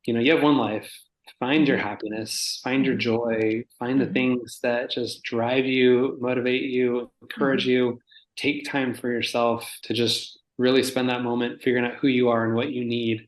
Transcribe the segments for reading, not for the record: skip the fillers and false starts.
you have one life. Find your Mhm. happiness, find your Mhm. joy, find the Mhm. things that just drive you, motivate you, encourage Mhm. you. Take time for yourself to just really spend that moment figuring out who you are and what you need.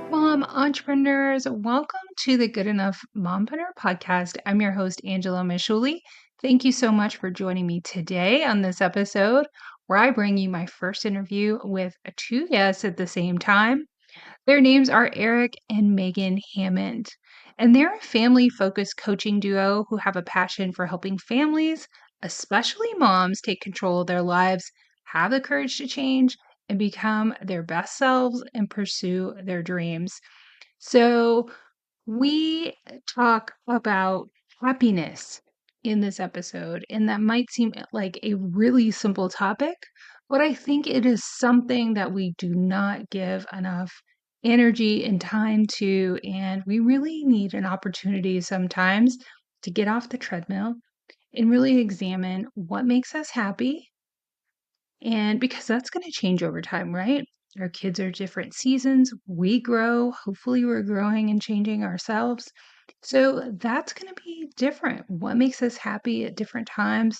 Mom entrepreneurs, welcome to the Good Enough Mompreneur Podcast. I'm your host, Angela Mishuli. Thank you so much for joining me today on this episode where I bring you my first interview with two guests at the same time. Their names are Erik and Megan Hammond, and they're a family focused coaching duo who have a passion for helping families, especially moms, take control of their lives, have the courage to change, and become their best selves and pursue their dreams. So, we talk about happiness in this episode, and that might seem like a really simple topic, but I think it is something that we do not give enough energy and time to, and we really need an opportunity sometimes to get off the treadmill and really examine what makes us happy. And because that's going to change over time, right? Our kids are different seasons. We grow. Hopefully, we're growing and changing ourselves. So that's going to be different. What makes us happy at different times?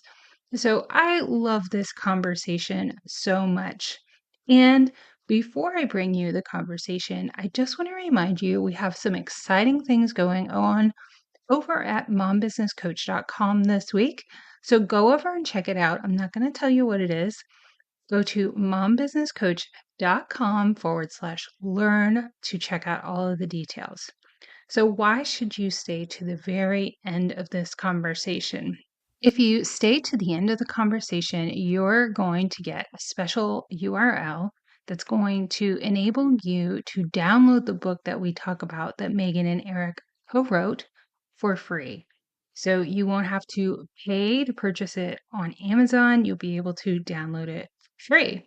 So I love this conversation so much. And before I bring you the conversation, I just want to remind you we have some exciting things going on over at mombusinesscoach.com this week. So go over and check it out. I'm not going to tell you what it is. Go to mombusinesscoach.com/learn to check out all of the details. So, why should you stay to the very end of this conversation? If you stay to the end of the conversation, you're going to get a special URL that's going to enable you to download the book that we talk about that Megan and Erik co wrote for free. So you won't have to pay to purchase it on Amazon. You'll be able to download it for free.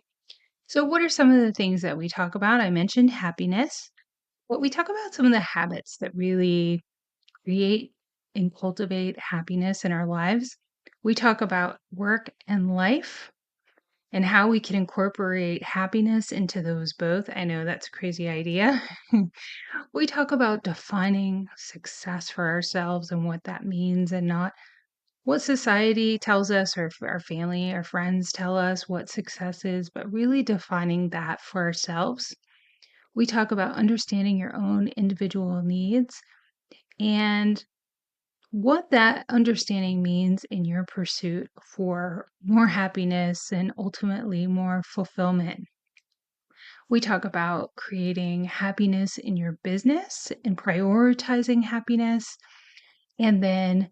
So, what are some of the things that we talk about? I mentioned happiness, but we talk about some of the habits that really create and cultivate happiness in our lives. We talk about work and life and how we can incorporate happiness into those both. I know that's a crazy idea. We talk about defining success for ourselves and what that means and not what society tells us or our family, our friends tell us what success is, but really defining that for ourselves. We talk about understanding your own individual needs and what that understanding means in your pursuit for more happiness and ultimately more fulfillment. We talk about creating happiness in your business and prioritizing happiness. And then,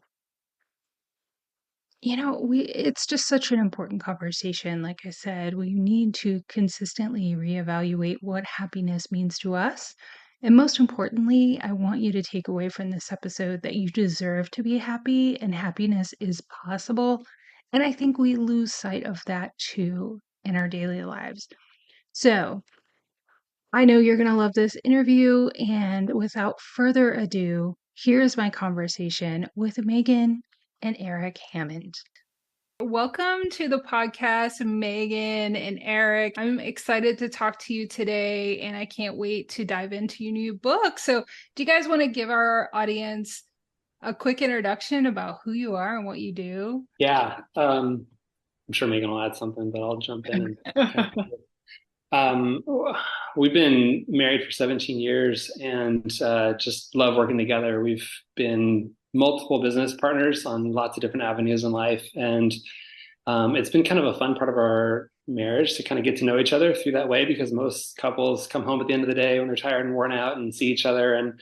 it's just such an important conversation. Like I said, we need to consistently reevaluate what happiness means to us. And most importantly, I want you to take away from this episode that you deserve to be happy and happiness is possible. And I think we lose sight of that too in our daily lives. So I know you're going to love this interview. And without further ado, here's my conversation with Megan and Erik Hammond. Welcome to the podcast, Megan and Erik. I'm excited to talk to you today, and I can't wait to dive into your new book. So, do you guys want to give our audience a quick introduction about who you are and what you do? Yeah, I'm sure Megan will add something, but I'll jump in and kind of. Um, we've been married for 17 years and just love working together. We've been multiple business partners on lots of different avenues in life, and it's been kind of a fun part of our marriage to kind of get to know each other through that way because most couples come home at the end of the day when they're tired and worn out and see each other and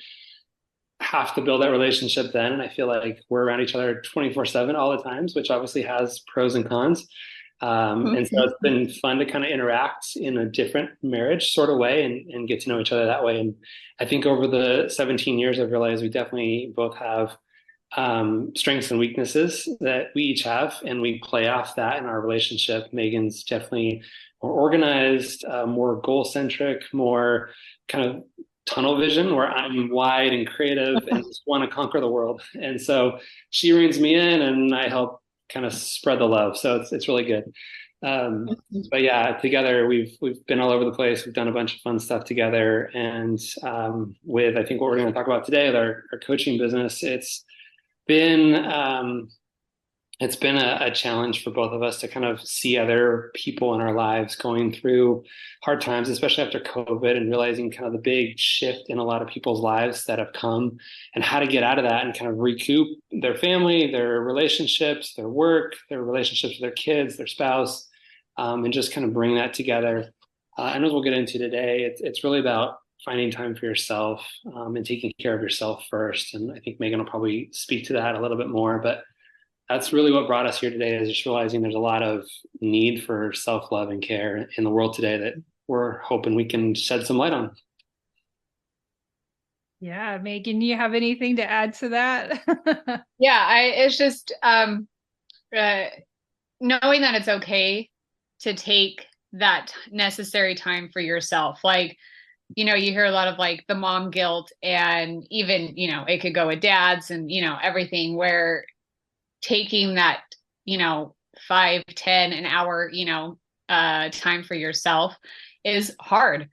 have to build that relationship then. And I feel like we're around each other 24/7 all the times, which obviously has pros and cons. And so it's been fun to kind of interact in a different marriage sort of way and get to know each other that way. And I think over the 17 years, I've realized we definitely both have strengths and weaknesses that we each have, and we play off that in our relationship. Megan's definitely more organized, more goal centric, more kind of tunnel vision, where I'm wide and creative and just want to conquer the world. And so she reins me in, and I help kind of spread the love. So it's really good. But yeah, together we've been all over the place. We've done a bunch of fun stuff together, and with I think what we're going to talk about today with our coaching business, been it's been a challenge for both of us to kind of see other people in our lives going through hard times, especially after COVID, and realizing kind of the big shift in a lot of people's lives that have come, and how to get out of that and kind of recoup their family, their relationships, their work, their relationships with their kids, their spouse, and just kind of bring that together. And as we'll get into today, it's really about finding time for yourself, and taking care of yourself first. And I think Megan will probably speak to that a little bit more, but that's really what brought us here today, is just realizing there's a lot of need for self-love and care in the world today that we're hoping we can shed some light on. Yeah, Megan, you have anything to add to that? It's just knowing that it's okay to take that necessary time for yourself. Like, you hear a lot of like the mom guilt, and even, it could go with dads and, everything, where taking that, 5, 10, an hour, time for yourself is hard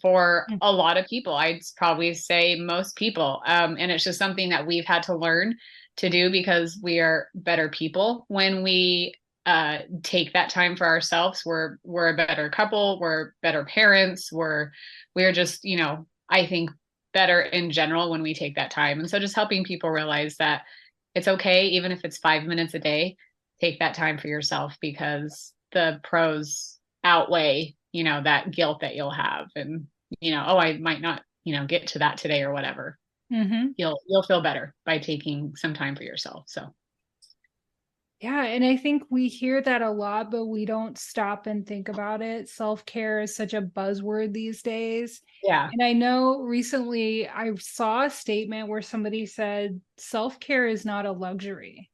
for a lot of people. I'd probably say most people. And it's just something that we've had to learn to do, because we are better people when we take that time for ourselves. We're a better couple, we're better parents, we're just, I think better in general when we take that time. And so just helping people realize that it's okay, even if it's 5 minutes a day, take that time for yourself, because the pros outweigh, that guilt that you'll have. And, I might not, get to that today or whatever. Mm-hmm. You'll feel better by taking some time for yourself. So. Yeah. And I think we hear that a lot, but we don't stop and think about it. Self-care is such a buzzword these days. Yeah. And I know recently I saw a statement where somebody said, self-care is not a luxury.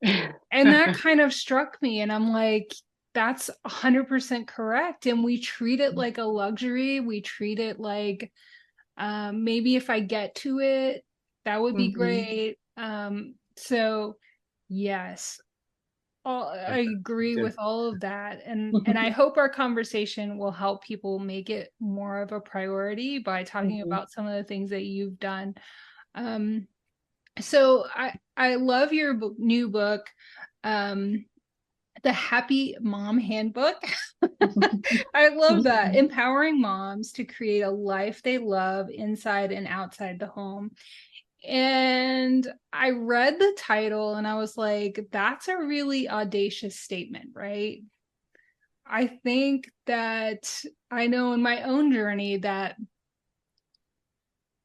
And that kind of struck me. And I'm like, that's 100% correct. And we treat it like a luxury. We treat it like, maybe if I get to it, that would be great. So yes, I agree with all of that. And I hope our conversation will help people make it more of a priority by talking about some of the things that you've done. So I love your new book, The Happy Mom Handbook. I love that. Empowering moms to create a life they love inside and outside the home. And I read the title and I was like, that's a really audacious statement, right? I think that I know in my own journey that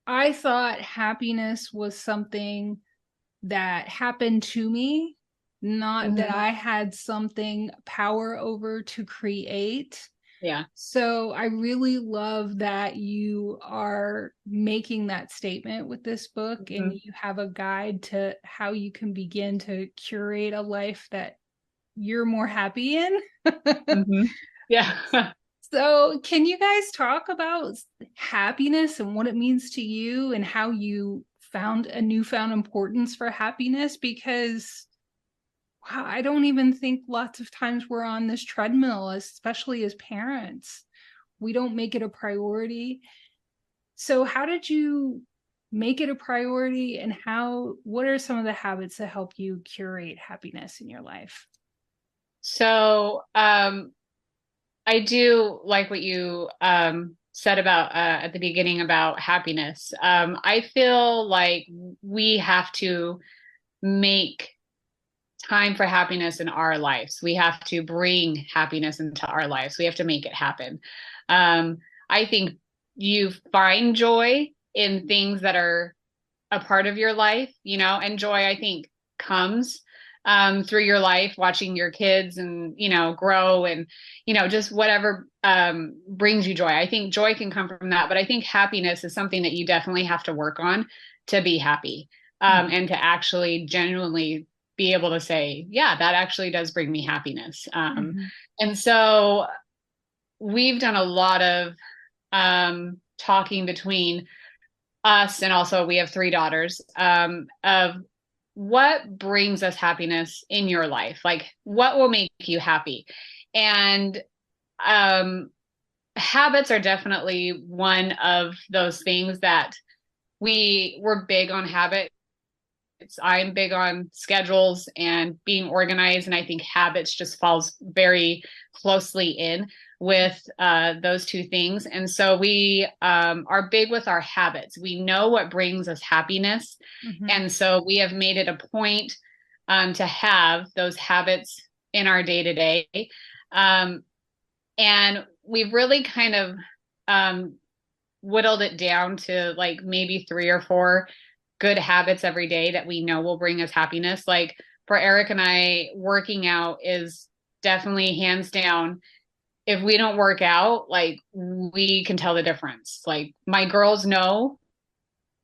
I thought happiness was something that happened to me, not that I had something power over to create. Yeah. So I really love that you are making that statement with this book, and you have a guide to how you can begin to curate a life that you're more happy in. Yeah. So can you guys talk about happiness and what it means to you, and how you found a newfound importance for happiness? Because wow, I don't even think lots of times we're on this treadmill, especially as parents. We don't make it a priority. So how did you make it a priority, and what are some of the habits that help you curate happiness in your life? So I do like what you said about at the beginning about happiness. I feel like we have to make time for happiness in our lives. We have to bring happiness into our lives. We have to make it happen. I think you find joy in things that are a part of your life, and joy, I think, comes through your life, watching your kids and, grow and, just whatever brings you joy. I think joy can come from that, but I think happiness is something that you definitely have to work on to be happy, and to actually genuinely be able to say, yeah, that actually does bring me happiness. And so we've done a lot of talking between us, and also we have 3 daughters, of what brings us happiness in your life, like what will make you happy. And habits are definitely one of those things that we're big on habits. I'm big on schedules and being organized, and I think habits just falls very closely in with those 2 things. And so we are big with our habits. We know what brings us happiness. And so we have made it a point to have those habits in our day to day. And we've really kind of whittled it down to like maybe 3 or 4 good habits every day that we know will bring us happiness. Like for Erik and I, working out is definitely hands down. If we don't work out, like we can tell the difference. Like my girls know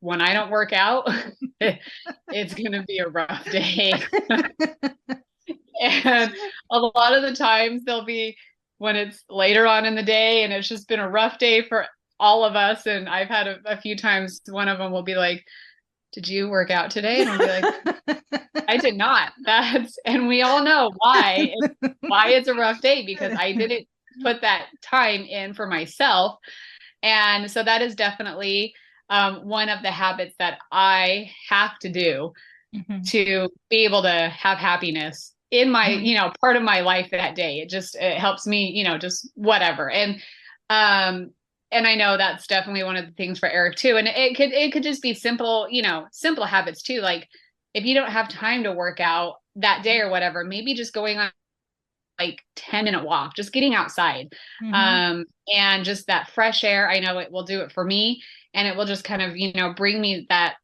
when I don't work out, it's going to be a rough day. And a lot of the times they'll be when it's later on in the day and it's just been a rough day for all of us. And I've had a few times, one of them will be like, did you work out today? And I'll be like, I did not. And we all know why it's a rough day, because I didn't put that time in for myself. And so that is definitely one of the habits that I have to do to be able to have happiness in my, part of my life that day. It helps me, just whatever. And I know that's definitely one of the things for Erik too. And it could just be simple, simple habits too. Like if you don't have time to work out that day or whatever, maybe just going on like 10-minute walk, just getting outside. And just that fresh air. I know it will do it for me, and it will just kind of, bring me that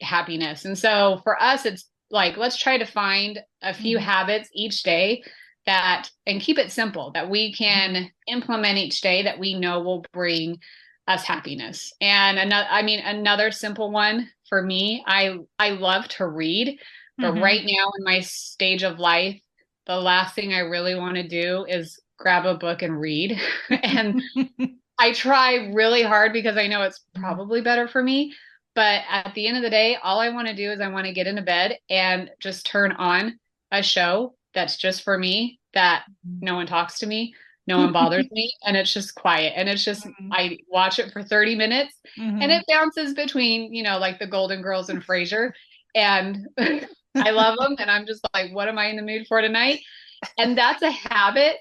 happiness. And so for us, it's like, let's try to find a few habits each day and keep it simple, that we can implement each day that we know will bring us happiness. And another simple one for me, I love to read, but right now in my stage of life, the last thing I really want to do is grab a book and read. And I try really hard because I know it's probably better for me. But at the end of the day, all I want to do is I want to get into bed and just turn on a show that's just for me, that no one talks to me, no one bothers me, and it's just quiet. And it's just, I watch it for 30 minutes and it bounces between, like the Golden Girls and Frasier. And I love them. And I'm just like, what am I in the mood for tonight? And that's a habit.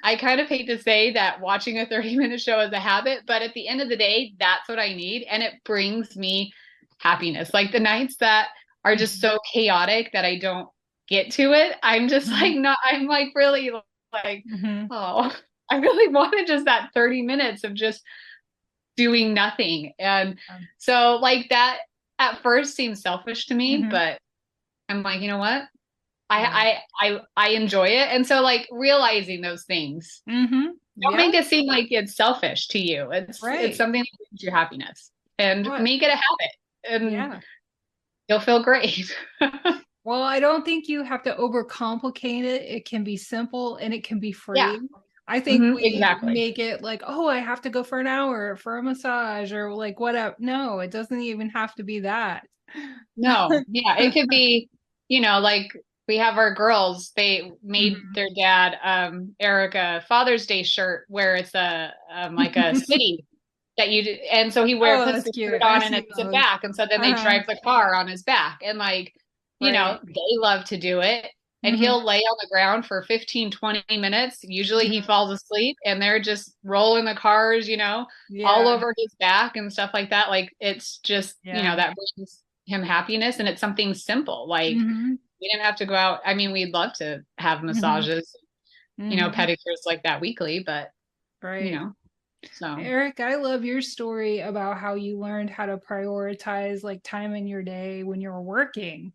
I kind of hate to say that watching a 30-minute show is a habit, but at the end of the day, that's what I need. And it brings me happiness. Like the nights that are just so chaotic that I don't get to it, I'm just like, I'm like really like, oh, I really wanted just that 30 minutes of just doing nothing. And so like that at first seems selfish to me, but I'm like, you know what? I enjoy it. And so like realizing those things, don't make it seem like it's selfish to you. It's something that brings you happiness, and make it a habit, and you'll feel great. Well, I don't think you have to overcomplicate it. It can be simple and it can be free. I think we make it like, oh, I have to go for an hour for a massage or like whatever. No, it doesn't even have to be that. No. Yeah. It could be, like we have our girls, they made their dad, Erik, a Father's Day shirt where it's like a city that and so he puts the shirt on and it's a back. And so then they drive the car on his back, and like, they love to do it. And he'll lay on the ground for 15, 20 minutes. Usually he falls asleep and they're just rolling the cars, all over his back and stuff like that. Like it's just, that brings him happiness, and it's something simple. Like we didn't have to go out. I mean, we'd love to have massages, pedicures like that weekly, but so. Erik, I love your story about how you learned how to prioritize like time in your day when you're working.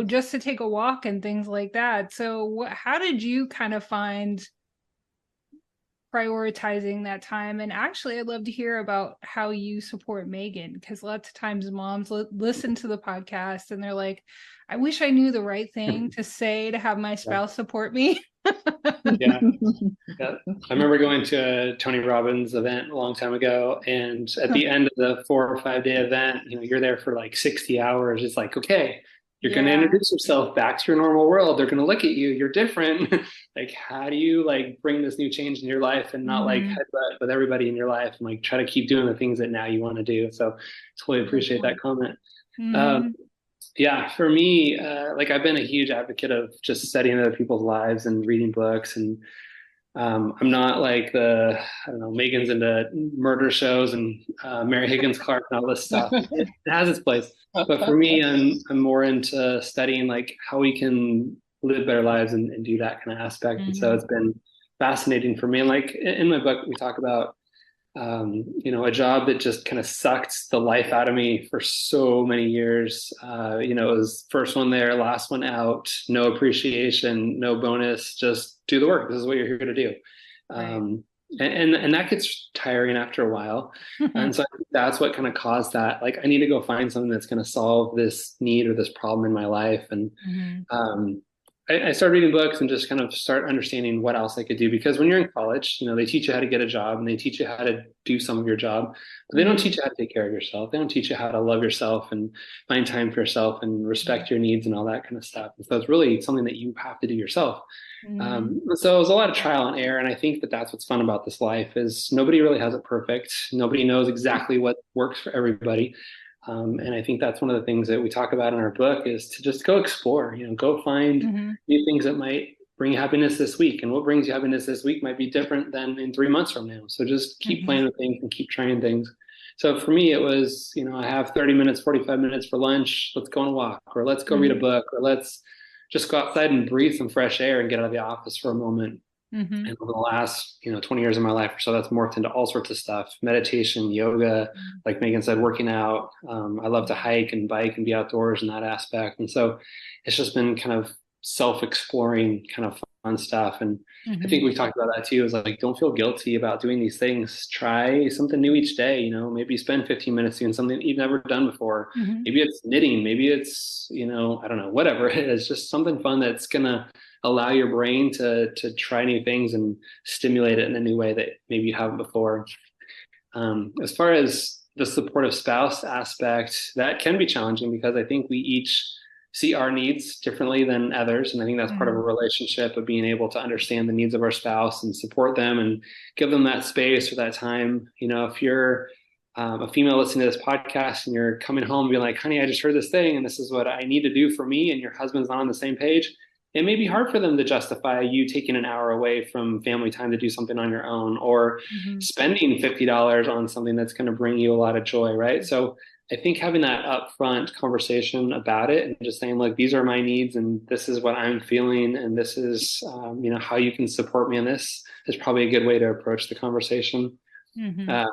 just to take a walk and things like that. So how did you kind of find prioritizing that time? And actually, I'd love to hear about how you support Megan, because lots of times moms listen to the podcast and they're like, I wish I knew the right thing to say to have my spouse support me. Yeah. Yeah. I remember going to a Tony Robbins event a long time ago, and at the end of the 4 or 5 day event, you're there for like 60 hours. It's like, okay, you're going to introduce yourself back to your normal world. They're going to look at you. You're different. Like, how do you like bring this new change in your life and not like headbutt with everybody in your life and like try to keep doing the things that now you want to do? So totally appreciate that comment. Yeah, for me, like I've been a huge advocate of just studying other people's lives and reading books. And I'm not like I don't know, Megan's into murder shows and Mary Higgins Clark and all this stuff. It has its place. But for me, I'm more into studying like how we can live better lives and do that kind of aspect. And so it's been fascinating for me. And like in my book, we talk about a job that just kind of sucked the life out of me for so many years. It was first one there, last one out, no appreciation, no bonus, just do the work. This is what you're here to do. Right. And that gets tiring after a while. And so I think that's what kind of caused that. Like, I need to go find something that's going to solve this need or this problem in my life. And I started reading books and just kind of start understanding what else I could do. Because when you're in college, they teach you how to get a job and they teach you how to do some of your job, but they don't teach you how to take care of yourself. They don't teach you how to love yourself and find time for yourself and respect your needs and all that kind of stuff. And so it's really something that you have to do yourself. So it was a lot of trial and error. And I think that that's what's fun about this life is nobody really has it perfect. Nobody knows exactly what works for everybody. And I think that's one of the things that we talk about in our book is to just go explore, go find new things that might bring you happiness this week. And what brings you happiness this week might be different than in 3 months from now. So just keep playing with things and keep trying things. So for me, it was, I have 30 minutes, 45 minutes for lunch. Let's go on a walk, or let's go read a book, or let's just go outside and breathe some fresh air and get out of the office for a moment. And over the last, 20 years of my life or so, that's morphed into all sorts of stuff: meditation, yoga, like Megan said, working out. I love to hike and bike and be outdoors in that aspect. And so it's just been kind of self-exploring kind of fun stuff. And I think we talked about that too, is like, don't feel guilty about doing these things. Try something new each day, maybe spend 15 minutes doing something that you've never done before. Maybe it's knitting, maybe it's, I don't know, whatever it is, just something fun that's going to allow your brain to try new things and stimulate it in a new way that maybe you haven't before. As far as the supportive spouse aspect, that can be challenging because I think we each see our needs differently than others. And I think that's part of a relationship, of being able to understand the needs of our spouse and support them and give them that space or that time. If you're a female listening to this podcast and you're coming home and being like, honey, I just heard this thing and this is what I need to do for me, and your husband's not on the same page, it may be hard for them to justify you taking an hour away from family time to do something on your own, or spending $50 on something that's going to bring you a lot of joy, right? So I think having that upfront conversation about it and just saying, look, these are my needs and this is what I'm feeling, and this is, how you can support me in this, is probably a good way to approach the conversation. I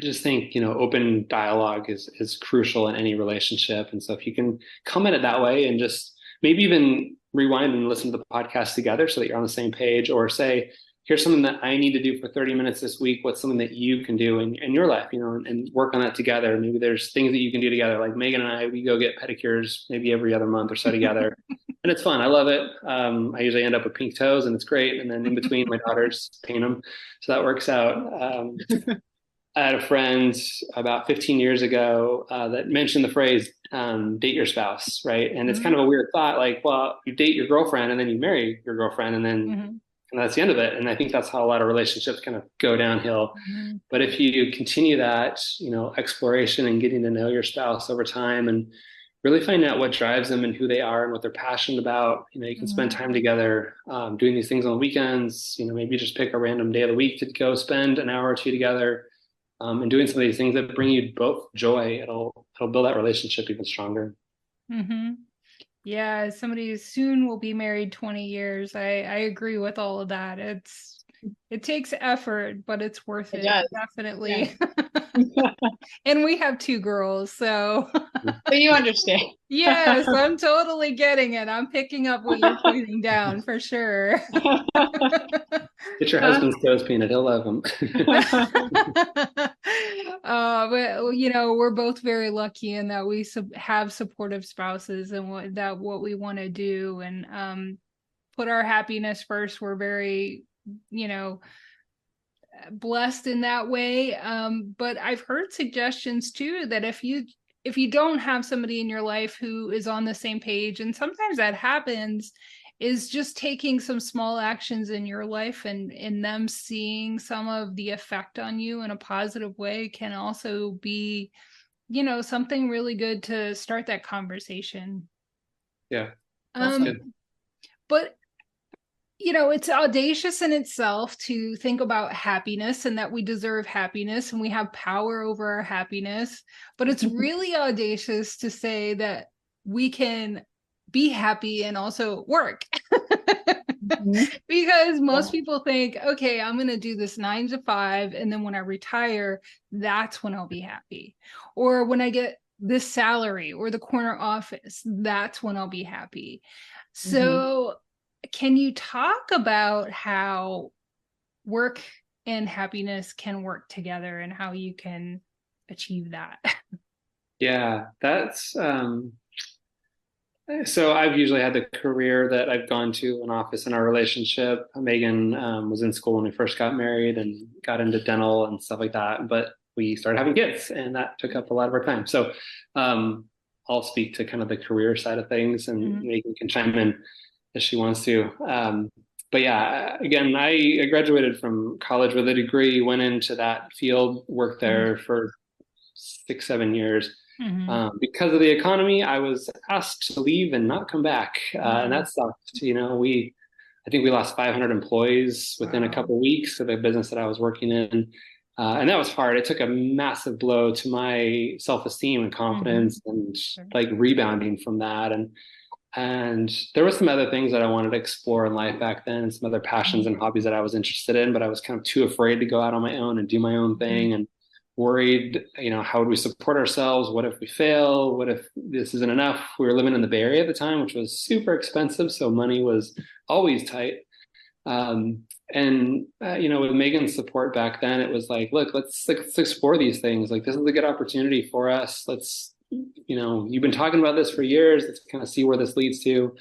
just think, open dialogue is crucial in any relationship. And so if you can come at it that way and just maybe even rewind and listen to the podcast together so that you're on the same page, or say, here's something that I need to do for 30 minutes this week. What's something that you can do in your life, and work on that together. Maybe there's things that you can do together. Like Megan and I, we go get pedicures maybe every other month or so together. And it's fun. I love it. I usually end up with pink toes and it's great. And then in between, my daughters paint them. So that works out. I had a friend about 15 years ago that mentioned the phrase, date your spouse, right? And it's kind of a weird thought, like, well, you date your girlfriend and then you marry your girlfriend and then and that's the end of it. And I think that's how a lot of relationships kind of go downhill. But if you continue that, exploration and getting to know your spouse over time and really finding out what drives them and who they are and what they're passionate about, you can spend time together doing these things on the weekends, maybe just pick a random day of the week to go spend an hour or two together. And doing some of these things that bring you both joy, it'll build that relationship even stronger. Yeah, as somebody who soon will be married 20 years, I agree with all of that. It takes effort, but it's worth it. Definitely. And we have 2 girls, so So you understand. yes, I'm totally getting it. I'm picking up what you're putting down for sure. Get your husband's toes painted. He'll love them. But you know, we're both very lucky in that we have supportive spouses and what we want to do, and put our happiness first. We're very, you know, blessed in that way. But I've heard suggestions too that if you don't have somebody in your life who is on the same page, and sometimes that happens, is just taking some small actions in your life and in them seeing some of the effect on you in a positive way can also be, you know, something really good to start that conversation. Yeah, that's good. But you know, it's audacious in itself to think about happiness and that we deserve happiness and we have power over our happiness. But it's really audacious to say that we can be happy and also work. Because most people think, okay, I'm going to do this 9 to 5. And then when I retire, that's when I'll be happy. Or when I get this salary or the corner office, that's when I'll be happy. So can you talk about how work and happiness can work together and how you can achieve that? Yeah, that's so I've usually had the career that I've gone to an office in our relationship. Megan was in school when we first got married and got into dental and stuff like that, but we started having kids and that took up a lot of our time. So I'll speak to kind of the career side of things, and Megan can chime in as she wants to. But yeah, again, I graduated from college with a degree, went into that field, worked there for 6-7 years. Because of the economy, I was asked to leave and not come back. And that sucked. You know, I think we lost 500 employees within a couple of weeks of the business that I was working in. And that was hard. It took a massive blow to my self-esteem and confidence and like rebounding from that. And there were some other things that I wanted to explore in life back then, and some other passions and hobbies that I was interested in, but I was kind of too afraid to go out on my own and do my own thing, and worried, you know, how would we support ourselves? What if we fail? What if this isn't enough? We were living in the Bay Area at the time, which was super expensive, so money was always tight. You know, with Megan's support back then, it was like, look, let's explore these things. Like, this is a good opportunity for us. Let's, you know, you've been talking about this for years. Let's kind of see where this leads to.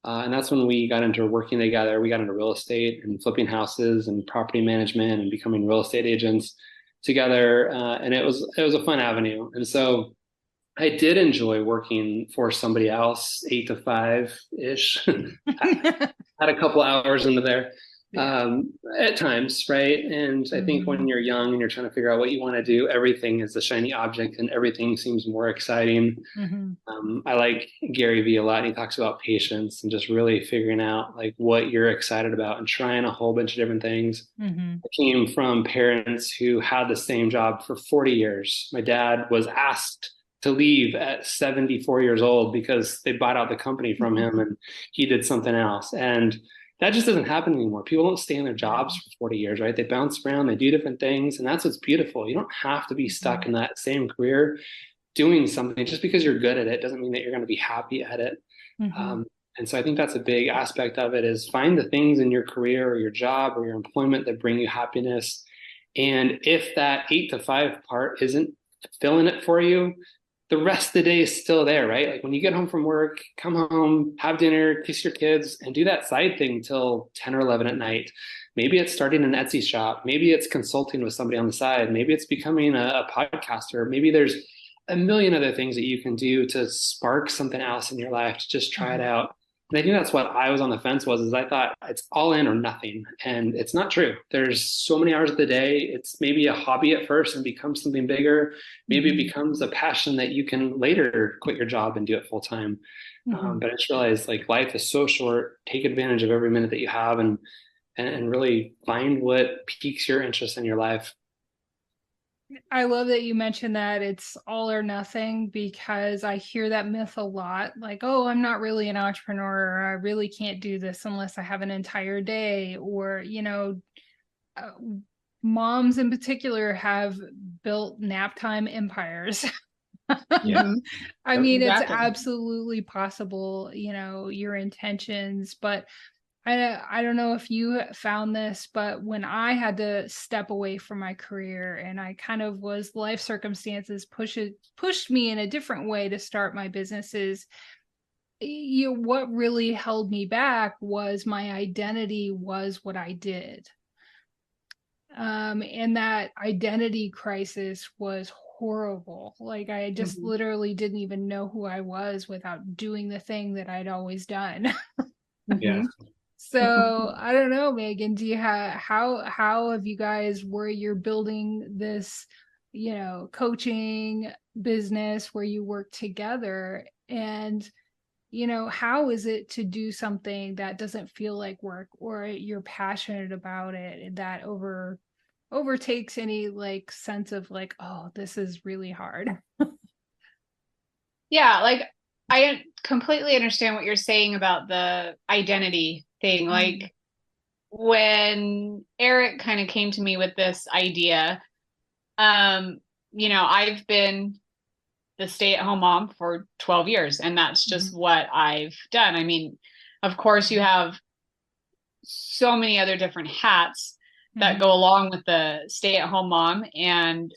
And that's when we got into working together. We got into real estate and flipping houses and property management and becoming real estate agents together. And it was a fun avenue. And so I did enjoy working for somebody else, 8 to 5-ish. Had a couple hours into there. At times, right? And I think when you're young and you're trying to figure out what you want to do, everything is a shiny object and everything seems more exciting. I like Gary Vee a lot. And he talks about patience and just really figuring out like what you're excited about and trying a whole bunch of different things. I came from parents who had the same job for 40 years. My dad was asked to leave at 74 years old because they bought out the company from him and he did something else. And that just doesn't happen anymore. People don't stay in their jobs for 40 years, right? They bounce around, they do different things. And that's what's beautiful. You don't have to be stuck in that same career doing something. Just because you're good at it doesn't mean that you're going to be happy at it. And so I think that's a big aspect of it, is find the things in your career or your job or your employment that bring you happiness. And if that 8 to 5 part isn't filling it for you, the rest of the day is still there, right? Like when you get home from work, come home, have dinner, kiss your kids, and do that side thing till 10 or 11 at night. Maybe it's starting an Etsy shop. Maybe it's consulting with somebody on the side. Maybe it's becoming a podcaster. Maybe there's a million other things that you can do to spark something else in your life, to just try it out. And I think that's what I was on the fence is I thought it's all in or nothing. And it's not true. There's so many hours of the day. It's maybe a hobby at first and becomes something bigger. Maybe it becomes a passion that you can later quit your job and do it full time. But I just realized like life is so short. Take advantage of every minute that you have and really find what piques your interest in your life. I love that you mentioned that it's all or nothing, because I hear that myth a lot. Like, oh, I'm not really an entrepreneur, or I really can't do this unless I have an entire day. Or, you know, moms in particular have built nap time empires. Yeah. I mean, Exactly. it's absolutely possible, your intentions, but I don't know if you found this, but when I had to step away from my career and I kind of was life circumstances pushed me in a different way to start my businesses, what really held me back was my identity was what I did. And that identity crisis was horrible. Like I just literally didn't even know who I was without doing the thing that I'd always done. Yeah. So I don't know, Megan, do you how have you guys, where you're building this, coaching business where you work together, and how is it to do something that doesn't feel like work, or you're passionate about it, that overtakes any like sense of like, oh, this is really hard? Yeah, like I completely understand what you're saying about the identity thing. Like when Erik kind of came to me with this idea, I've been the stay-at-home mom for 12 years, and that's just what I've done. I mean, of course, you have so many other different hats that go along with the stay-at-home mom, and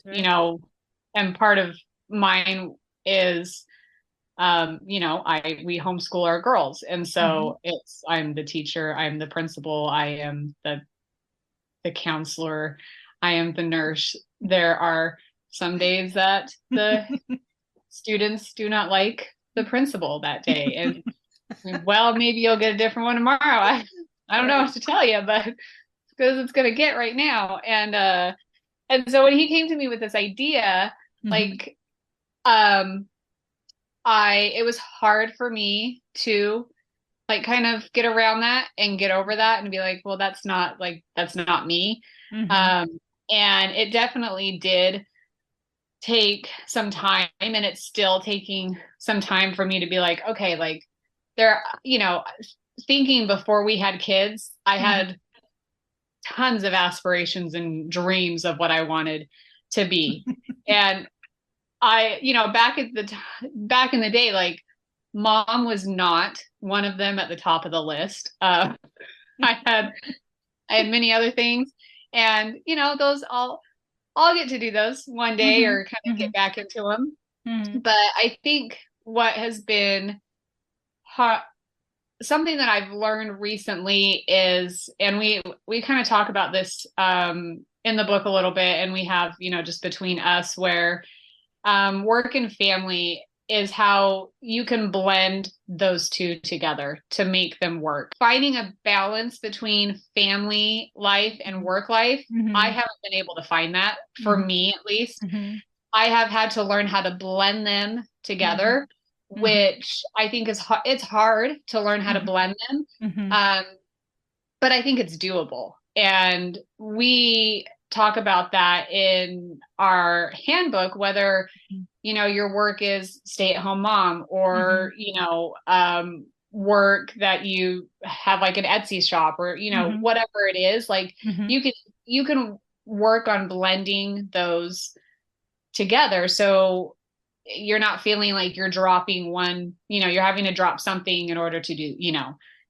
and part of mine is we homeschool our girls, and so I'm the teacher, I'm the principal, I am the counselor, I am the nurse. There are some days that the students do not like the principal that day, and well, maybe you'll get a different one tomorrow. I don't know what to tell you, but because it's going to get right now. And so when he came to me with this idea, like, it was hard for me to like kind of get around that and get over that and be like, well, that's not me. And it definitely did take some time, and it's still taking some time for me to be like, okay, like there, thinking before we had kids, I had tons of aspirations and dreams of what I wanted to be. And I, back in the day, like mom was not one of them at the top of the list. I had many other things, and those I'll get to do those one day or kind of get back into them. But I think what has been something that I've learned recently is, and we kind of talk about this in the book a little bit, and we have, just between us, where work and family is how you can blend those two together to make them work. Finding a balance between family life and work life, I haven't been able to find that, for me at least. I have had to learn how to blend them together, which I think it's hard to learn how to blend them. But I think it's doable. And we talk about that in our handbook, whether, your work is stay-at-home mom, or, work that you have like an Etsy shop, or, whatever it is, like you can work on blending those together. So you're not feeling like you're dropping one, you're having to drop something in order to do,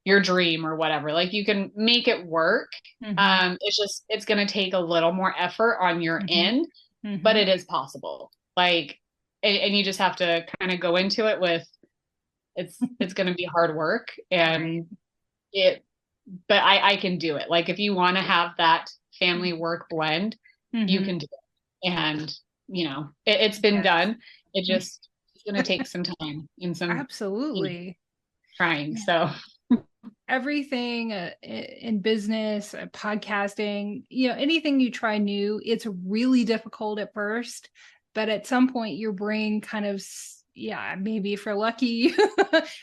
your dream or whatever. Like you can make it work. It's going to take a little more effort on your end, but it is possible. Like, and you just have to kind of go into it with, it's going to be hard work, and but I can do it. Like if you want to have that family work blend, you can do it. And, it's been done. It's going to take some time and some Absolutely trying. So everything in business, podcasting, anything you try new, it's really difficult at first, but at some point your brain kind of, maybe if you're lucky,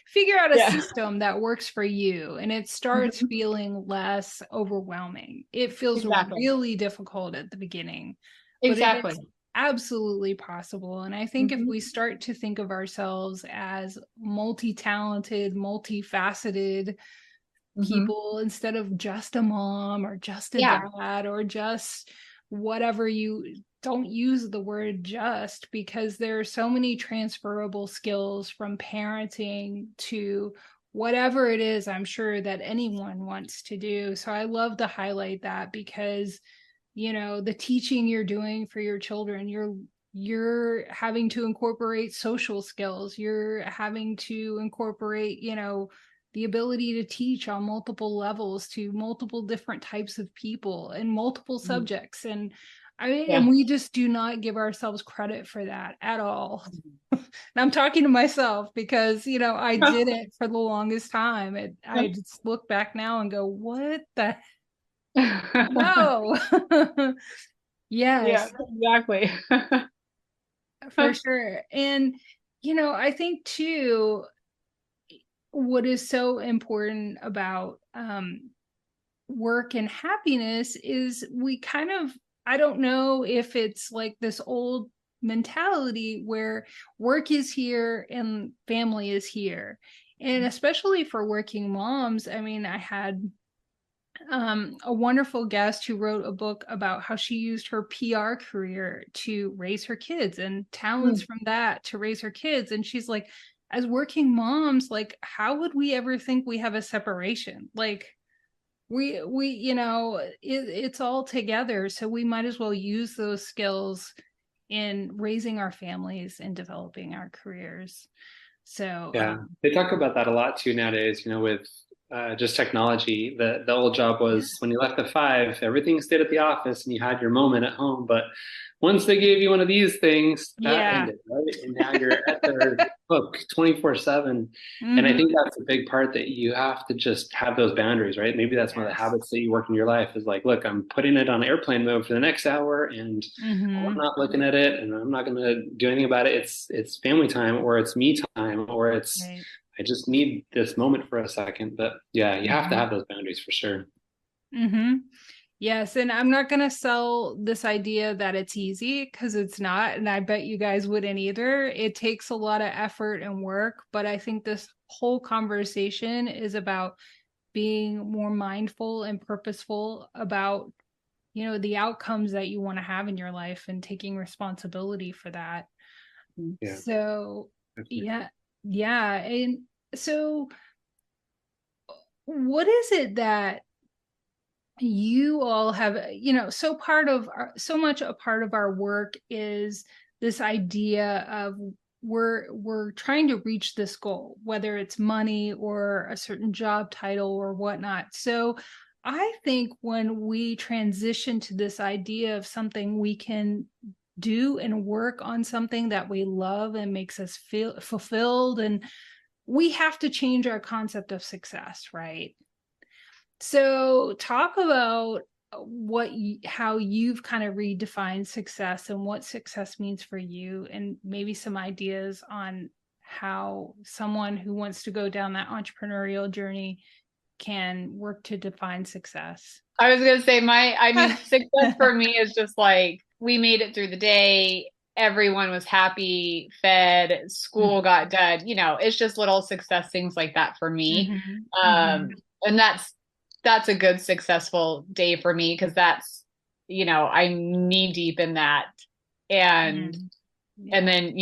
figure out a system that works for you, and it starts feeling less overwhelming. It feels really difficult at the beginning, but it is absolutely possible. And I think if we start to think of ourselves as multi-talented, multifaceted people, instead of just a mom or just a dad or just whatever you don't use the word just, because there are so many transferable skills from parenting to whatever it is I'm sure that anyone wants to do. So I love to highlight that, because the teaching you're doing for your children, you're having to incorporate social skills, you're having to incorporate the ability to teach on multiple levels to multiple different types of people and multiple subjects. And and we just do not give ourselves credit for that at all. And I'm talking to myself because, I did it for the longest time. I just look back now and go, what the no. Yes. Yeah, exactly. For sure. And, I think too, what is so important about work and happiness is we kind of, I don't know if it's like this old mentality where work is here and family is here. And especially for working moms, I mean, I had a wonderful guest who wrote a book about how she used her PR career to raise her kids and talents from that to raise her kids. And she's like, as working moms, like, how would we ever think we have a separation? Like, we it's all together. So we might as well use those skills in raising our families and developing our careers. So yeah, they talk about that a lot too nowadays, with just technology. The old job was when you left at 5, everything stayed at the office and you had your moment at home. But once they gave you one of these things, that ended, right? And now you're at their hook 24/7. And I think that's a big part, that you have to just have those boundaries, right? Maybe that's one of the habits that you work in your life is like, look, I'm putting it on airplane mode for the next hour, and I'm not looking at it, and I'm not going to do anything about it. It's family time, or it's me time, or it's I just need this moment for a second. But yeah, you have to have those boundaries for sure. Yes. And I'm not going to sell this idea that it's easy, because it's not. And I bet you guys wouldn't either. It takes a lot of effort and work. But I think this whole conversation is about being more mindful and purposeful about, the outcomes that you want to have in your life and taking responsibility for that. Yeah. So, yeah. Yeah. And so what is it that you all have, so much a part of our work is this idea of we're trying to reach this goal, whether it's money or a certain job title or whatnot. So I think when we transition to this idea of something we can do and work on something that we love and makes us feel fulfilled, and we have to change our concept of success, right? So talk about how you've kind of redefined success and what success means for you, and maybe some ideas on how someone who wants to go down that entrepreneurial journey can work to define success. I was going to say success for me is just like, we made it through the day. Everyone was happy, fed, school got done. It's just little success things like that for me. And that's a good, successful day for me, because that's, I'm knee deep in that. And, and then,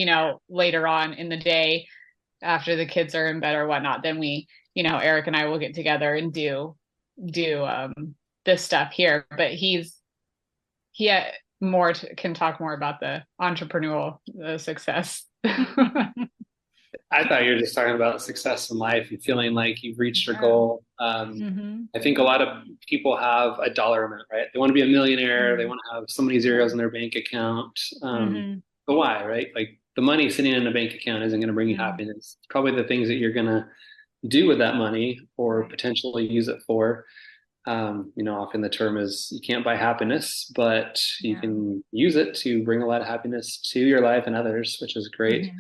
later on in the day, after the kids are in bed or whatnot, then we, Erik and I will get together and do this stuff here. But he can talk more about the entrepreneurial success. I thought you were just talking about success in life and feeling like you've reached your goal. I think a lot of people have a dollar amount, right? They want to be a millionaire. They want to have so many zeros in their bank account. But why, right? Like, the money sitting in a bank account isn't going to bring you happiness. It's probably the things that you're going to do with that money or potentially use it for. Often the term is, you can't buy happiness, but you can use it to bring a lot of happiness to your life and others, which is great.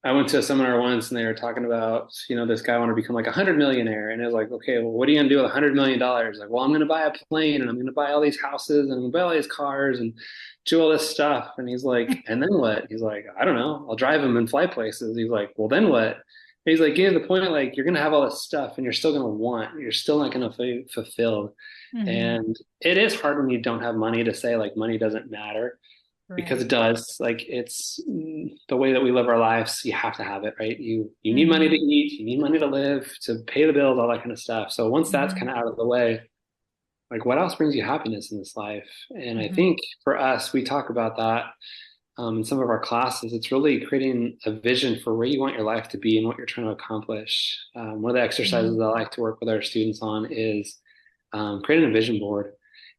I went to a seminar once and they were talking about, this guy wanted to become like 100 millionaire. And it was like, okay, well, what are you going to do with $100 million? Like, well, I'm going to buy a plane and I'm going to buy all these houses and I'm going to buy all these cars and do all this stuff. And he's like, and then what? He's like, I don't know. I'll drive them and fly places. He's like, well, then what? He's like, getting to the point, like, you're going to have all this stuff and you're still going to want, you're still not going to feel fulfilled. Mm-hmm. And it is hard when you don't have money to say like money doesn't matter, because Right. it does. Like, it's the way that we live our lives. You have to have it, right? You need money to Mm-hmm. eat, you need money to live, to pay the bills, all that kind of stuff. So once that's Mm-hmm. kind of out of the way, like, what else brings you happiness in this life? And I Mm-hmm. think for us, we talk about that in some of our classes. It's really creating a vision for where you want your life to be and what you're trying to accomplish. One of the exercises I like to work with our students on is creating a vision board.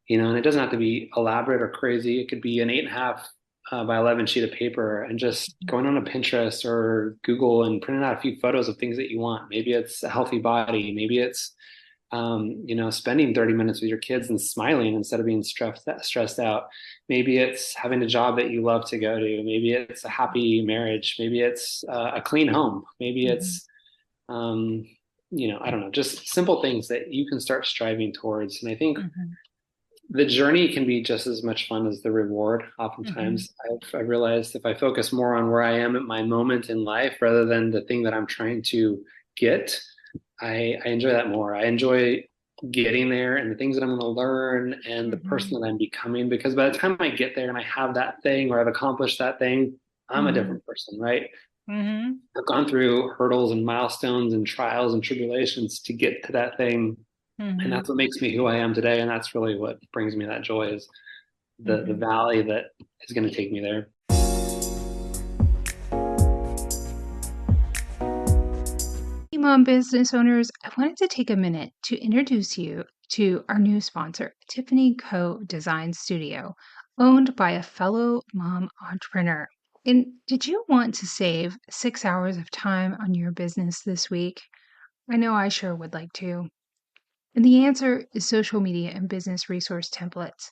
And it doesn't have to be elaborate or crazy. It could be an 8.5 by 11 sheet of paper, and just going on a Pinterest or Google and printing out a few photos of things that you want. Maybe it's a healthy body. Maybe it's spending 30 minutes with your kids and smiling instead of being stressed out. Maybe it's having a job that you love to go to. Maybe it's a happy marriage. Maybe it's a clean home. Maybe Mm-hmm. it's, um, I don't know, just simple things that you can start striving towards. And I think Mm-hmm. the journey can be just as much fun as the reward. Mm-hmm. Oftentimes, I've realized if I focus more on where I am at my moment in life rather than the thing that I'm trying to get, I enjoy that more. I enjoy getting there and the things that I'm going to learn and the Mm-hmm. person that I'm becoming. Because by the time I get there and I have that thing or I've accomplished that thing, I'm a Mm-hmm. different person, right? Mm-hmm. I've gone through hurdles and milestones and trials and tribulations to get to that thing. And Mm-hmm. that's what makes me who I am today. And that's really what brings me that joy, is the Mm-hmm. valley that is going to take me there. Hey, Mom business owners, I wanted to take a minute to introduce you to our new sponsor, Tiffany Co. Design Studio, owned by a fellow mom entrepreneur. And did you want to save 6 hours of time on your business this week? I know I sure would like to. And the answer is social media and business resource templates.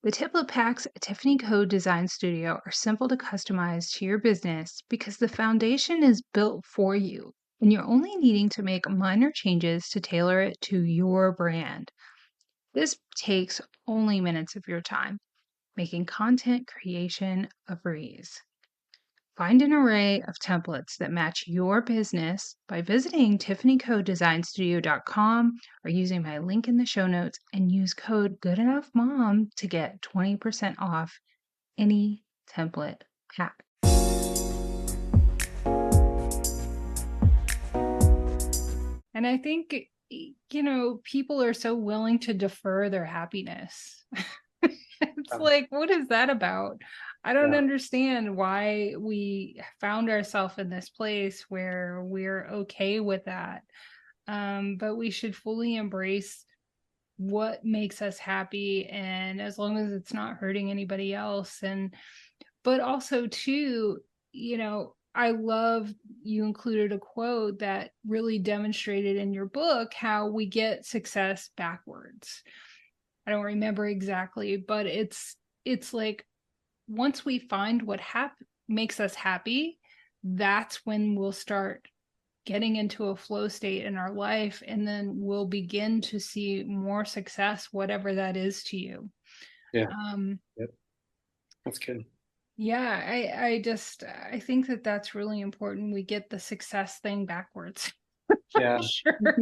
The template packs at Tiffany Co. Design Studio are simple to customize to your business because the foundation is built for you, and you're only needing to make minor changes to tailor it to your brand. This takes only minutes of your time, making content creation a breeze. Find an array of templates that match your business by visiting tiffanycodesignstudio.com or using my link in the show notes, and use code GoodEnoughMom to get 20% off any template pack. And I think, people are so willing to defer their happiness. It's like, what is that about? I don't Yeah. understand why we found ourselves in this place where we're okay with that. But we should fully embrace what makes us happy, and as long as it's not hurting anybody else. But also too, I love you included a quote that really demonstrated in your book how we get success backwards. I don't remember exactly, but it's like, once we find what makes us happy, that's when we'll start getting into a flow state in our life, and then we'll begin to see more success, whatever that is to you. Yeah. Um, Yep. That's good. yeah, I think that that's really important. We get the success thing backwards. Yeah. Sure, I'll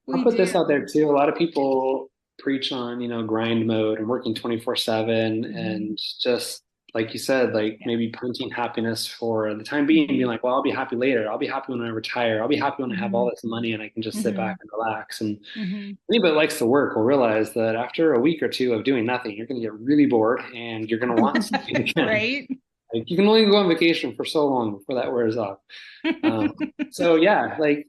we put do. this out there too. A lot of people preach on, grind mode and working 24/7, Mhm. and just like you said, like Yeah. maybe punting happiness for the time being, being Mhm. like, well, I'll be happy later. I'll be happy when I retire. I'll be happy when I have all Mhm. this money and I can just sit back Mhm. and relax. And Mhm. anybody that likes to work will realize that after a week or two of doing nothing, you're going to get really bored and you're going to want something again. Right? Like, you can only go on vacation for so long before that wears off. Um, so yeah, like,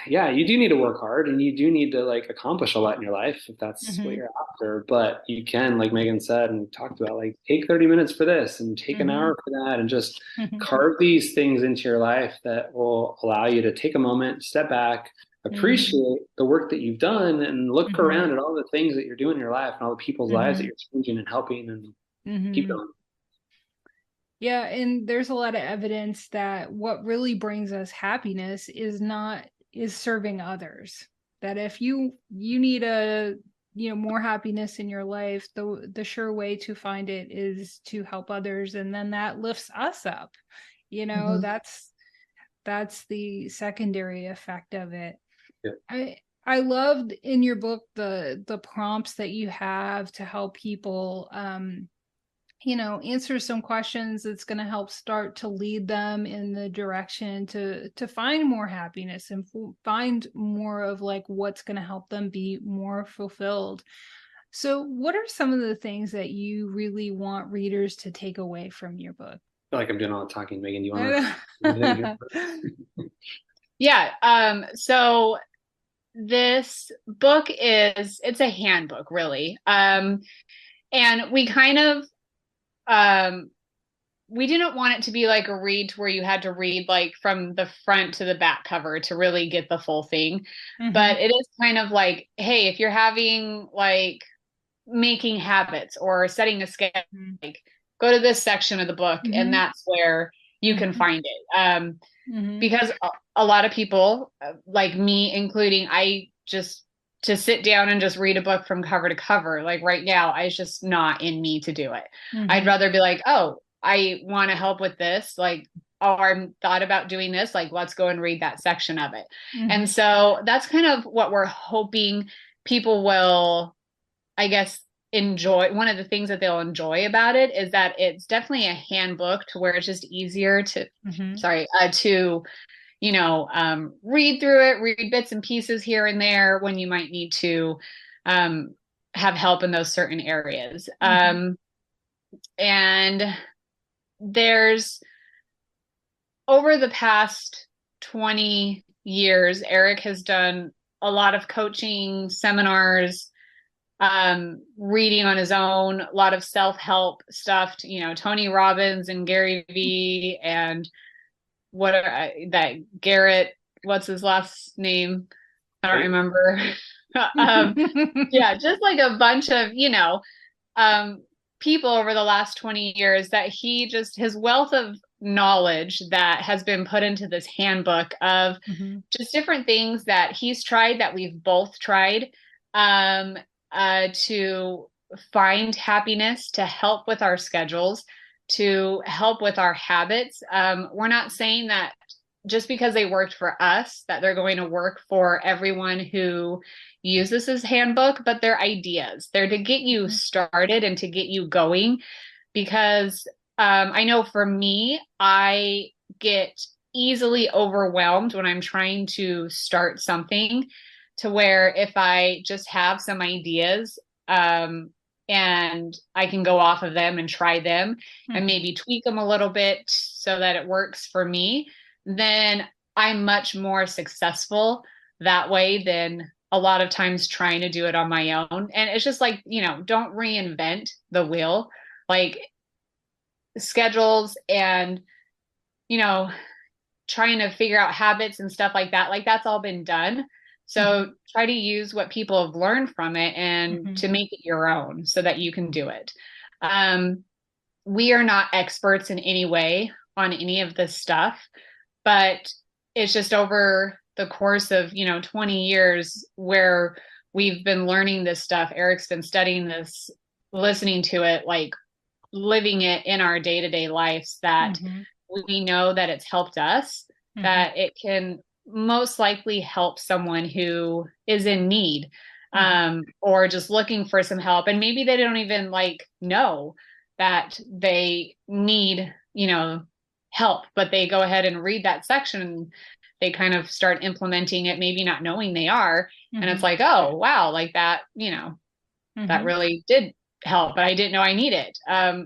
yeah, you do need to work hard and you do need to like accomplish a lot in your life if that's what Mhm. you're after. But you can, like Megan said and we talked about, like, take 30 minutes for this and take an Mhm. hour for that, and just Mhm. carve these things into your life that will allow you to take a moment, step back, Mhm. appreciate the work that you've done, and look Mhm. around at all the things that you're doing in your life and all the people's lives that Mhm. you're changing and helping, and keep Mhm. going. Yeah, and there's a lot of evidence that what really brings us happiness is serving others. That if you need more happiness in your life, the sure way to find it is to help others, and then that lifts us up. Mhm. That's that's the secondary effect of it. Yeah. I loved in your book the prompts that you have to help people answer some questions that's going to help start to lead them in the direction to find more happiness and find more of like what's going to help them be more fulfilled. So what are some of the things that you really want readers to take away from your book? I feel like I'm doing all the talking, Megan. Do you want to? Yeah. So this book it's a handbook, really. And we kind of, we didn't want it to be like a read to where you had to read like from the front to the back cover to really get the full thing. But it is kind of like, hey, if you're having like making habits or setting a schedule, like go to this section of the book and that's where you can find it. Because a lot of people, like me including, I just to sit down and just read a book from cover to cover, like right now, it's just not in me to do it. I'd rather be like, oh, I want to help with this. Like, oh, I thought about doing this. Like, let's go and read that section of it. And so that's kind of what we're hoping people will, I guess, enjoy. One of the things that they'll enjoy about it is that it's definitely a handbook to where it's just easier to, to read through it, read bits and pieces here and there when you might need to have help in those certain areas. And there's, over the past 20 years, Erik has done a lot of coaching seminars, reading on his own, a lot of self-help stuff, Tony Robbins and Gary Vee and that Garrett, what's his last name? I don't remember. Yeah, just like a bunch of, people over the last 20 years that his wealth of knowledge that has been put into this handbook of just different things that he's tried, that we've both tried, to find happiness, to help with our schedules, to help with our habits. We're not saying that just because they worked for us, that they're going to work for everyone who uses this handbook, but they're ideas. They're to get you started and to get you going. Because I know for me, I get easily overwhelmed when I'm trying to start something, to where if I just have some ideas, and I can go off of them and try them and maybe tweak them a little bit so that it works for me, then I'm much more successful that way than a lot of times trying to do it on my own. And it's just like, don't reinvent the wheel, like schedules and, trying to figure out habits and stuff like that. Like that's all been done. So try to use what people have learned from it and to make it your own so that you can do it. We are not experts in any way on any of this stuff, but it's just over the course of, 20 years where we've been learning this stuff. Erik's been studying this, listening to it, like living it in our day-to-day lives, that we know that it's helped us, that it can most likely help someone who is in need, or just looking for some help. And maybe they don't even know that they need, help, but they go ahead and read that section and they kind of start implementing it, maybe not knowing they are. And it's like, oh, wow, like that, that really did help, but I didn't know I need it.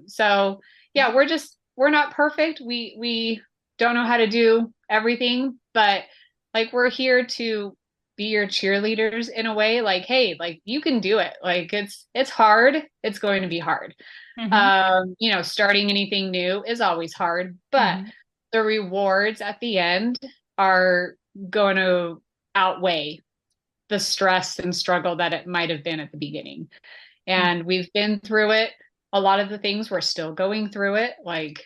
So yeah, we're not perfect. We don't know how to do everything, but like, we're here to be your cheerleaders in a way. Like, hey, like you can do it. Like it's hard. It's going to be hard. Starting anything new is always hard, but the rewards at the end are going to outweigh the stress and struggle that it might have been at the beginning. And we've been through it. A lot of the things we're still going through it. Like,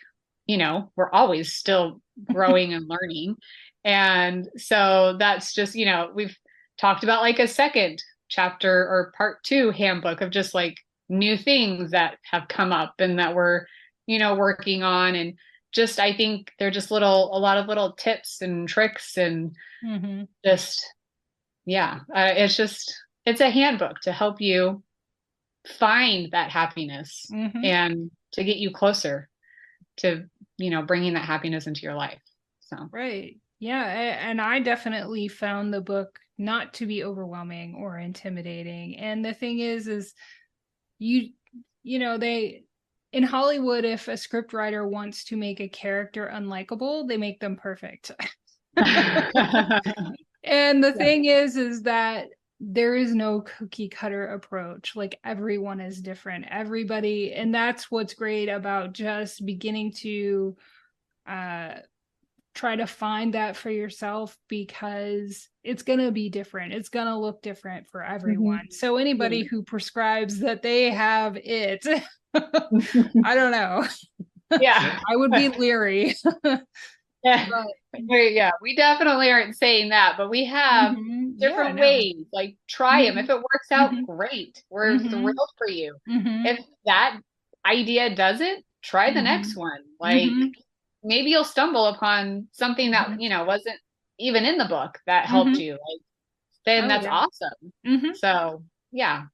we're always still growing and learning. And so that's just, we've talked about like a second chapter or part 2 handbook of just like new things that have come up and that we're, working on, and just, I think they're just a lot of little tips and tricks and just, it's a handbook to help you find that happiness and to get you closer to, bringing that happiness into your life. So. Right. Yeah. And I definitely found the book not to be overwhelming or intimidating. And the thing is they, in Hollywood, if a script writer wants to make a character unlikable, they make them perfect. And the thing is that there is no cookie cutter approach. Like, everyone is different, everybody. And that's what's great about just beginning to try to find that for yourself, because it's going to be different. It's going to look different for everyone. So anybody who prescribes that they have it, I don't know. Yeah. I would be leery. Yeah. We definitely aren't saying that, but we have different ways. Like, try them. If it works out, great. We're thrilled for you. If that idea doesn't, try the next one. Like, maybe you'll stumble upon something that, wasn't even in the book that helped you. Like, then that's awesome. So, yeah.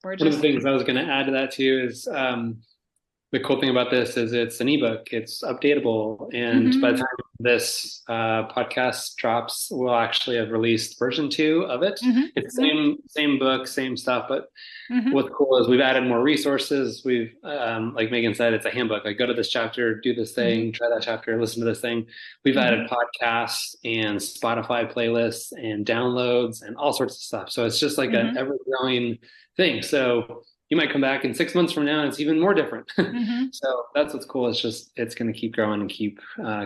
One of the things I was going to add to that too is, the cool thing about this is it's an ebook, it's updatable. And by the time this podcast drops, we'll actually have released version 2 of it. It's the same book, same stuff, but what's cool is we've added more resources. We've, like Megan said, it's a handbook. Like, go to this chapter, do this thing, try that chapter, listen to this thing. We've added podcasts and Spotify playlists and downloads and all sorts of stuff. So it's just like an ever-growing thing. So you might come back in 6 months from now and it's even more different. So that's what's cool. It's going to keep growing and keep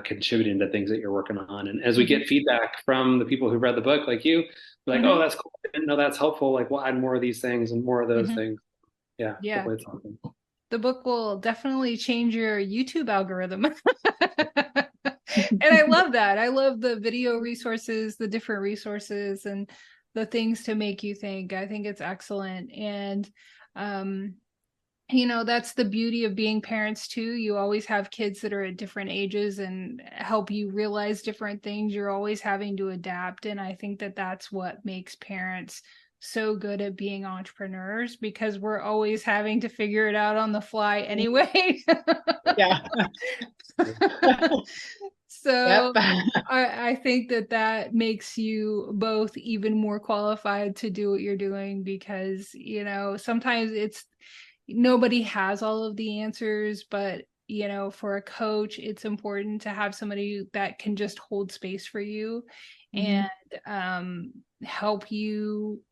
contributing to things that you're working on. And as we get feedback from the people who've read the book, like you, like, oh, that's cool. I didn't know that's helpful. Like, we'll add more of these things and more of those things. Yeah. It's awesome. The book will definitely change your YouTube algorithm. And I love that. I love the video resources, the different resources, and the things to make you think. I think it's excellent. And that's the beauty of being parents too. You always have kids that are at different ages and help you realize different things. You're always having to adapt. And I think that that's what makes parents so good at being entrepreneurs, because we're always having to figure it out on the fly anyway. Yeah. So I think that makes you both even more qualified to do what you're doing, because, sometimes nobody has all of the answers, but, for a coach, it's important to have somebody that can just hold space for you and help you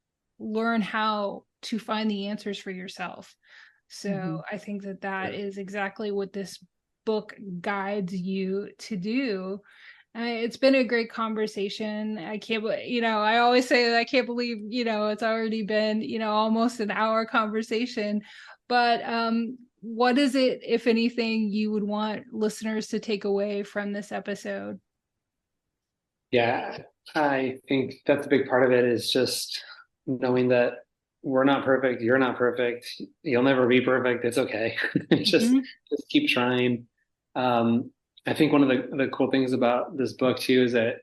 learn how to find the answers for yourself. So I think that is exactly what this book guides you to do. It's been a great conversation. I always say that I can't believe, it's already been, almost an hour conversation. But what is it, if anything, you would want listeners to take away from this episode? Yeah, I think that's a big part of it, is just knowing that we're not perfect. You're not perfect. You'll never be perfect. It's okay. just keep trying. I think one of the cool things about this book too is that,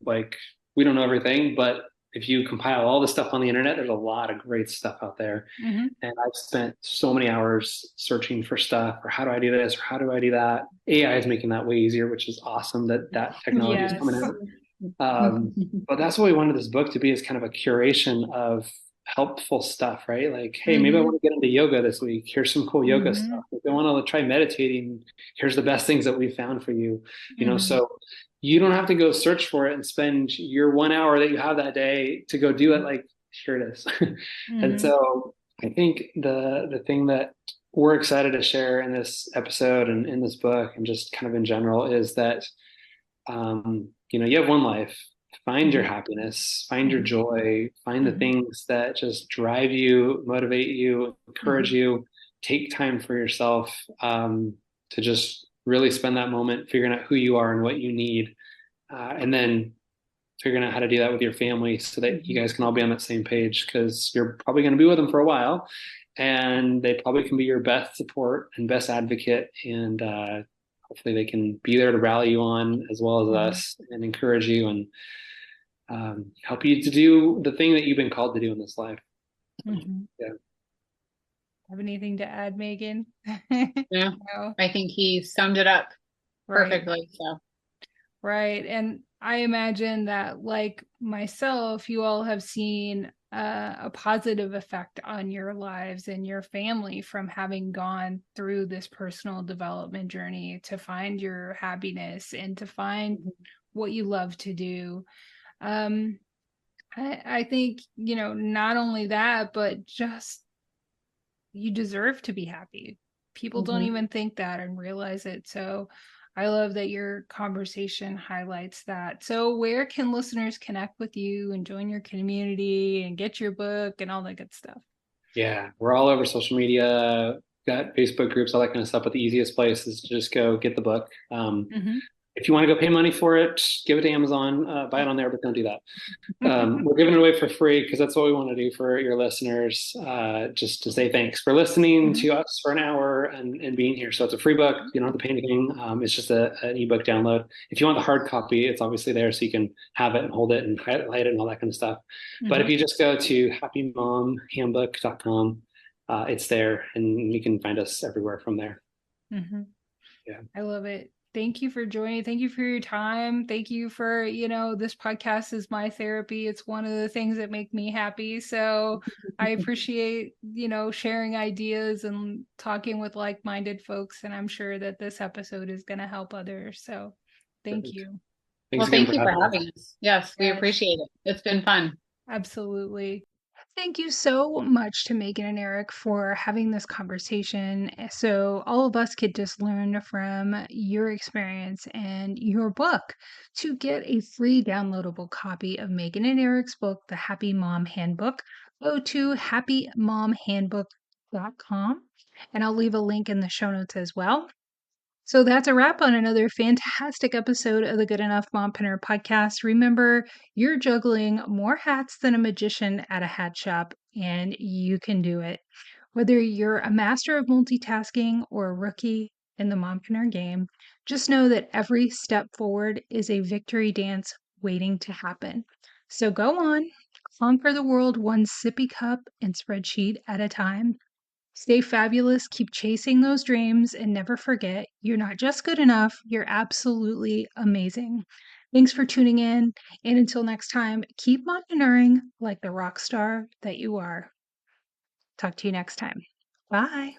like, we don't know everything, but if you compile all the stuff on the internet, there's a lot of great stuff out there. And I've spent so many hours searching for stuff, or how do I do this, or how do I do that? AI is making that way easier, which is awesome that technology is coming out. But that's what we wanted this book to be, is kind of a curation of helpful stuff, right? Like, hey, maybe I want to get into yoga this week. Here's some cool yoga stuff. If I want to try meditating, here's the best things that we found for you. So you don't have to go search for it and spend your 1 hour that you have that day to go do it. Like, here it is. And so I think the thing that we're excited to share in this episode and in this book, and just kind of in general, is that you have one life. Find your happiness, find your joy, find the things that just drive you, motivate you, encourage you. Take time for yourself, to just really spend that moment figuring out who you are and what you need, and then figuring out how to do that with your family, so that you guys can all be on that same page, because you're probably going to be with them for a while, and they probably can be your best support and best advocate, and hopefully they can be there to rally you on as well as Mhm. us and encourage you and help you to do the thing that you've been called to do in this life. Mhm. Yeah. Have anything to add, Megan? Yeah, No. I think he summed it up Right. perfectly. So Right. And I imagine that, like myself, you all have seen a positive effect on your lives and your family from having gone through this personal development journey to find your happiness and to find what you love to do. Um, I think, not only that, but just you deserve to be happy. People don't Mhm. even think that and realize it. So I love that your conversation highlights that. So where can listeners connect with you and join your community and get your book and all that good stuff? Yeah, we're all over social media, got Facebook groups, all that kind of stuff. But the easiest place is to just go get the book. Mm-hmm. If you want to go pay money for it, give it to Amazon, buy it on there, but don't do that. We're giving it away for free because that's what we want to do for your listeners, just to say thanks for listening Mm-hmm. to us for an hour and being here. So it's a free book. You don't have to pay anything. It's just an ebook download. If you want the hard copy, it's obviously there so you can have it and hold it and highlight it and all that kind of stuff. But Mm-hmm. if you just go to happymomhandbook.com, it's there and you can find us everywhere from there. Mm-hmm. Yeah. I love it. Thank you for joining. Thank you for your time. Thank you for, this podcast is my therapy. It's one of the things that make me happy. So I appreciate, sharing ideas and talking with like-minded folks. And I'm sure that this episode is going to help others. So thank Perfect. you. Thanks well, again thank for you for having us. having us. Yes, we Yes, appreciate it. It's been fun. absolutely. Thank you so much to Megan and Eric for having this conversation. So, all of us could just learn from your experience and your book. To get a free downloadable copy of Megan and Eric's book, The Happy Mom Handbook, go to happymomhandbook.com and I'll leave a link in the show notes as well. So that's a wrap on another fantastic episode of the Good Enough Mompreneur Podcast. Remember, you're juggling more hats than a magician at a hat shop, and you can do it. Whether you're a master of multitasking or a rookie in the mompreneur game, just know that every step forward is a victory dance waiting to happen. So go on, conquer the world one sippy cup and spreadsheet at a time. Stay fabulous, keep chasing those dreams, and never forget you're not just good enough, you're absolutely amazing. Thanks for tuning in, and until next time, keep entrepreneuring like the rock star that you are. Talk to you next time. Bye.